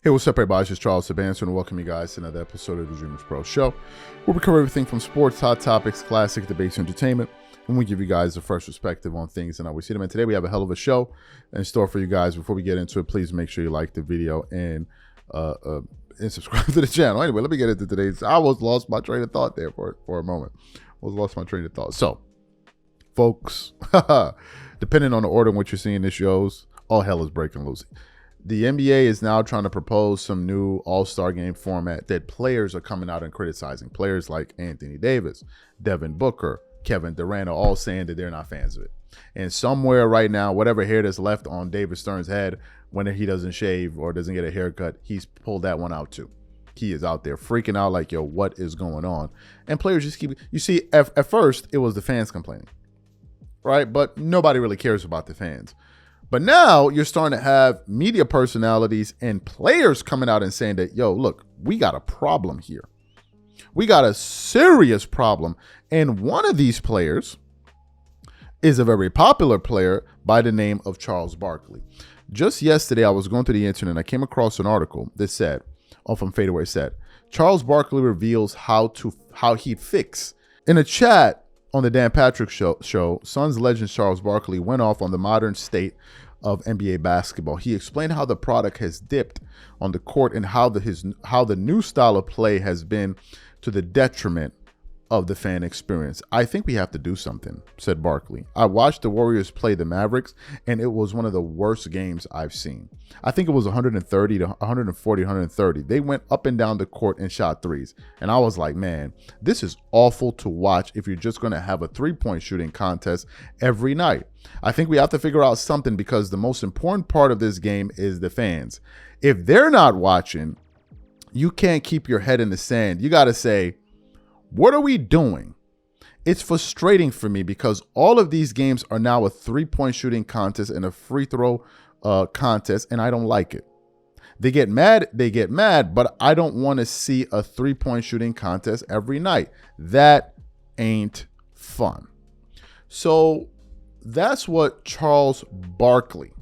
Hey, what's up, everybody? It's just Charles Sabanson, and welcome you guys to another episode of the Dreamers Pro Show, where we cover everything from sports, hot topics, classic debates, entertainment, and we give you guys a fresh perspective on things and how we see them. And today we have a hell of a show in store for you guys. Before we get into it, please make sure you like the video and subscribe to the channel. Anyway, let me get into today's. I almost lost my train of thought there for a moment. So, folks, depending on the order in which you're seeing this shows, all hell is breaking loose. The NBA is now trying to propose some new all-star game format that players are coming out and criticizing. Players like Anthony Davis, Devin Booker, Kevin Durant are all saying that they're not fans of it. And somewhere right now, whatever hair that's left on David Stern's head when he doesn't shave or doesn't get a haircut, he's pulled that one out too. He is out there freaking out like, yo, what is going on? And players just keep, you see, at first, it was the fans complaining, right? But nobody really cares about the fans. But now you're starting to have media personalities and players coming out and saying that, yo, look, we got a problem here. We got a serious problem. And one of these players is a very popular player by the name of Charles Barkley. Just yesterday, I was going through the internet and I came across an article that said, from Fadeaway said, Charles Barkley reveals how he'd fix. In a chat on the Dan Patrick show, Suns legend Charles Barkley went off on the modern state of NBA basketball. He explained how the product has dipped on the court and how the new style of play has been to the detriment of the fan experience. I think we have to do something, said Barkley. I watched the Warriors play the Mavericks, and it was one of the worst games I've seen. I think it was 130 to 140, 130. They went up and down the court and shot threes. And I was like, man, this is awful to watch if you're just going to have a three-point shooting contest every night. I think we have to figure out something because the most important part of this game is the fans. If they're not watching, you can't keep your head in the sand. You got to say, what are we doing? It's frustrating for me because all of these games are now a three-point shooting contest and a free throw contest, and I don't like it. They get mad, but I don't want to see a three-point shooting contest every night. That ain't fun. So that's what Charles Barkley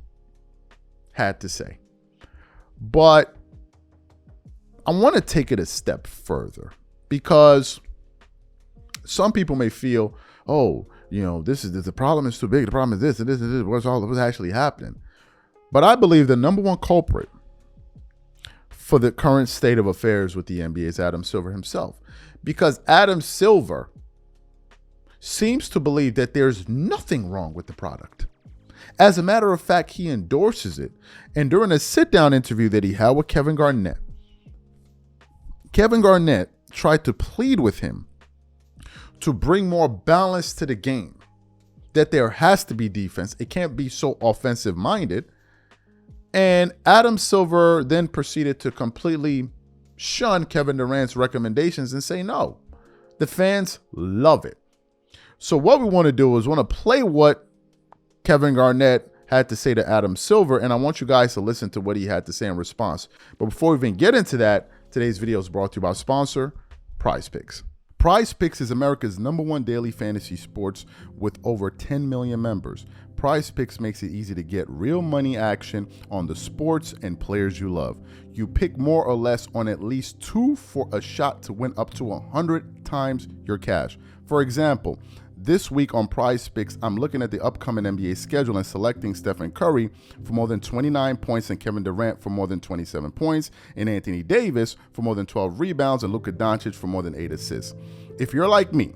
had to say. But I want to take it a step further because some people may feel, oh, you know, the problem is too big. The problem is this and this and this. What's actually happening? But I believe the number one culprit for the current state of affairs with the NBA is Adam Silver himself, because Adam Silver seems to believe that there's nothing wrong with the product. As a matter of fact, he endorses it. And during a sit-down interview that he had with Kevin Garnett tried to plead with him to bring more balance to the game, that there has to be defense. It can't be so offensive-minded. And Adam Silver then proceeded to completely shun Kevin Durant's recommendations and say, no, the fans love it. So what we want to do is want to play what Kevin Garnett had to say to Adam Silver, and I want you guys to listen to what he had to say in response. But before we even get into that, today's video is brought to you by sponsor, Prize Picks. Prize Picks is America's #1 daily fantasy sports with over 10 million members. Prize Picks makes it easy to get real money action on the sports and players you love. You pick more or less on at least 2 for a shot to win up to 100 times your cash. For example, this week on Prize Picks, I'm looking at the upcoming NBA schedule and selecting Stephen Curry for more than 29 points and Kevin Durant for more than 27 points and Anthony Davis for more than 12 rebounds and Luka Doncic for more than 8 assists. If you're like me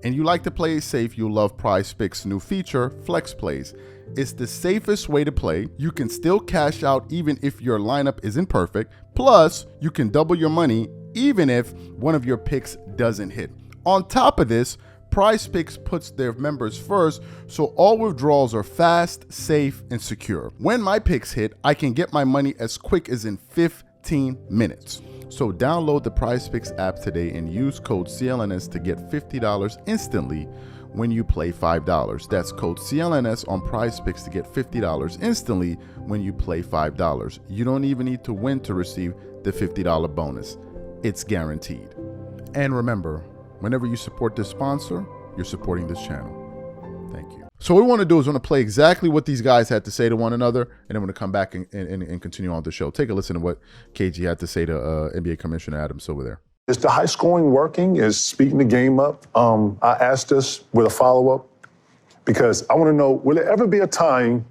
and you like to play it safe, you'll love Prize Picks' new feature, Flex Plays. It's the safest way to play. You can still cash out even if your lineup isn't perfect. Plus, you can double your money even if one of your picks doesn't hit. On top of this, Prize Picks puts their members first, so all withdrawals are fast, safe, and secure. When my picks hit, I can get my money as quick as in 15 minutes. So download the Prize Picks app today and use code CLNS to get $50 instantly when you play $5. That's code CLNS on Prize Picks to get $50 instantly when you play $5. You don't even need to win to receive the $50 bonus. It's guaranteed. And remember, whenever you support this sponsor, you're supporting this channel. Thank you. So what we want to do is we want to play exactly what these guys had to say to one another, and then we're going to come back and continue on the show. Take a listen to what KG had to say to NBA Commissioner Adam Silver there. Is the high scoring working? Is speeding the game up? I asked this with a follow-up because I want to know, will there ever be a time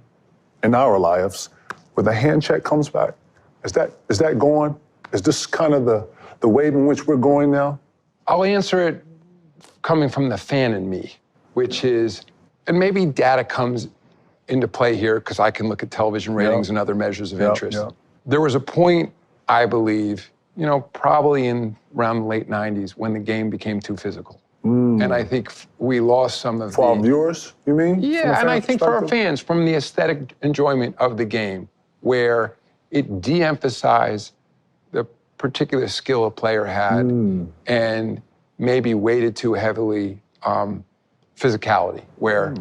in our lives where the hand check comes back? Is that going? Is this kind of the wave in which we're going now? I'll answer it coming from the fan in me, which is, and maybe data comes into play here because I can look at television ratings and other measures of interest. There was a point, I believe, probably in around the late 90s when the game became too physical. And I think we lost some of For our viewers, you mean? Yeah, and I think for our fans, from the aesthetic enjoyment of the game, where it de-emphasized the particular skill a player had and maybe weighted too heavily physicality, where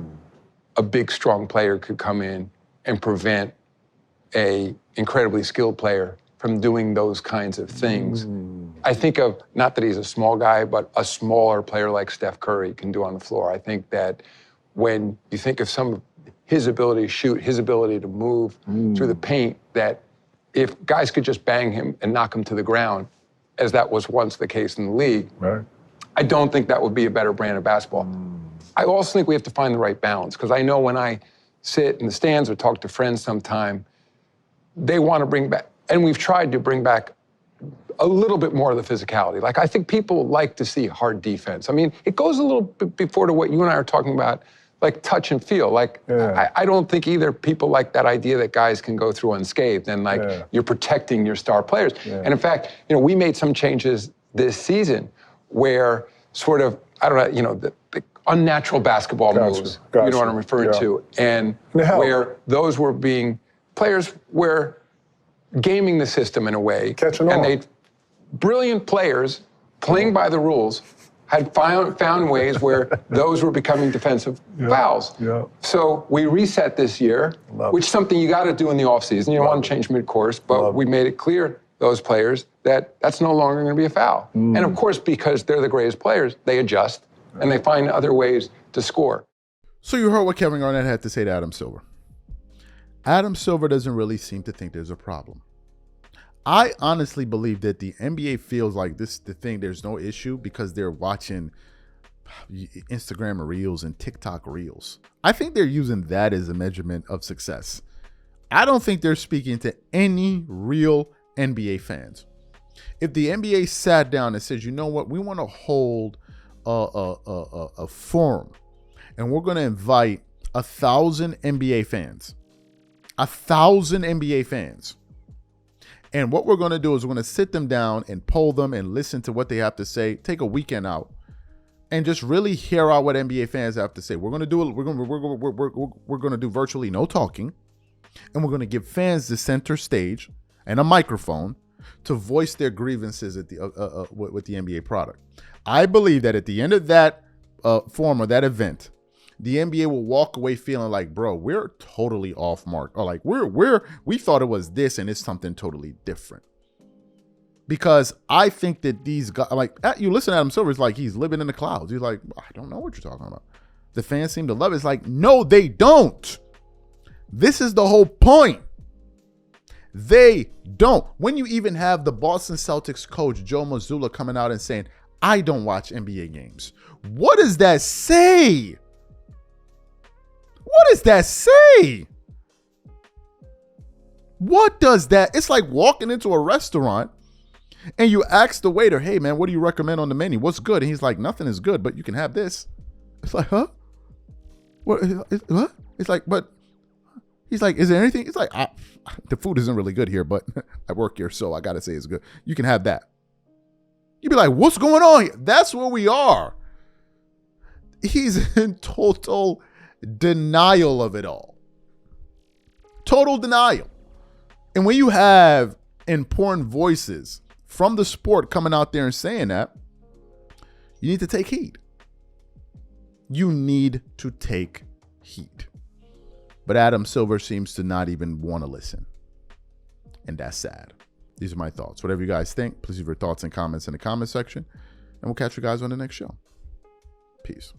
a big, strong player could come in and prevent a incredibly skilled player from doing those kinds of things. I think of, not that he's a small guy, but a smaller player like Steph Curry can do on the floor. I think that when you think of some of his ability to shoot, his ability to move through the paint, that if guys could just bang him and knock him to the ground, as that was once the case in the league, I don't think that would be a better brand of basketball. I also think we have to find the right balance, because I know when I sit in the stands or talk to friends sometime, they want to bring back, and we've tried to bring back a little bit more of the physicality. Like, I think people like to see hard defense. I mean, it goes a little bit before to what you and I are talking about, like touch and feel. Like, I don't think either people like that idea that guys can go through unscathed and like you're protecting your star players. And in fact, we made some changes this season where sort of, I don't know, the unnatural basketball moves, you know what I'm referring to, and where those were being, players were gaming the system in a way. And brilliant players playing by the rules had found ways where those were becoming defensive fouls. So we reset this year, which is something you got to do in the offseason. You don't want to change mid-course, but we made it clear, those players, that that's no longer going to be a foul. And of course, because they're the greatest players, they adjust and they find other ways to score. So you heard what Kevin Garnett had to say to Adam Silver. Adam Silver doesn't really seem to think there's a problem. I honestly believe that the NBA feels like there's no issue because they're watching Instagram Reels and TikTok Reels. I think they're using that as a measurement of success. I don't think they're speaking to any real NBA fans. If the NBA sat down and said, you know what, we want to hold a forum and we're going to invite 1,000 NBA fans. 1,000 NBA fans. And what we're going to do is we're going to sit them down and poll them and listen to what they have to say. Take a weekend out and just really hear out what NBA fans have to say. We're going to do it. We're going to do virtually no talking, and we're going to give fans the center stage and a microphone to voice their grievances at the with the NBA product. I believe that at the end of that forum or that event, the NBA will walk away feeling like, bro, we're totally off mark. Or like we thought it was this and it's something totally different. Because I think that these guys, like, you listen to Adam Silver, it's like he's living in the clouds. He's like, I don't know what you're talking about. The fans seem to love it. It's like, no, they don't. This is the whole point. They don't. When you even have the Boston Celtics coach, Joe Mazzulla, coming out and saying, I don't watch NBA games. What does that say? What does that say? What does that? It's like walking into a restaurant and you ask the waiter, hey man, what do you recommend on the menu? What's good? And he's like, nothing is good, but you can have this. It's like, huh? What? It's like, but he's like, is there anything? It's like, the food isn't really good here, but I work here, so I got to say it's good. You can have that. You'd be like, what's going on here? That's where we are. He's in total denial of it all. Total denial. And when you have important voices from the sport coming out there and saying that, you need to take heed. You need to take heed. But Adam Silver seems to not even want to listen. And that's sad. These are my thoughts. Whatever you guys think, please leave your thoughts and comments in the comment section. And we'll catch you guys on the next show. Peace.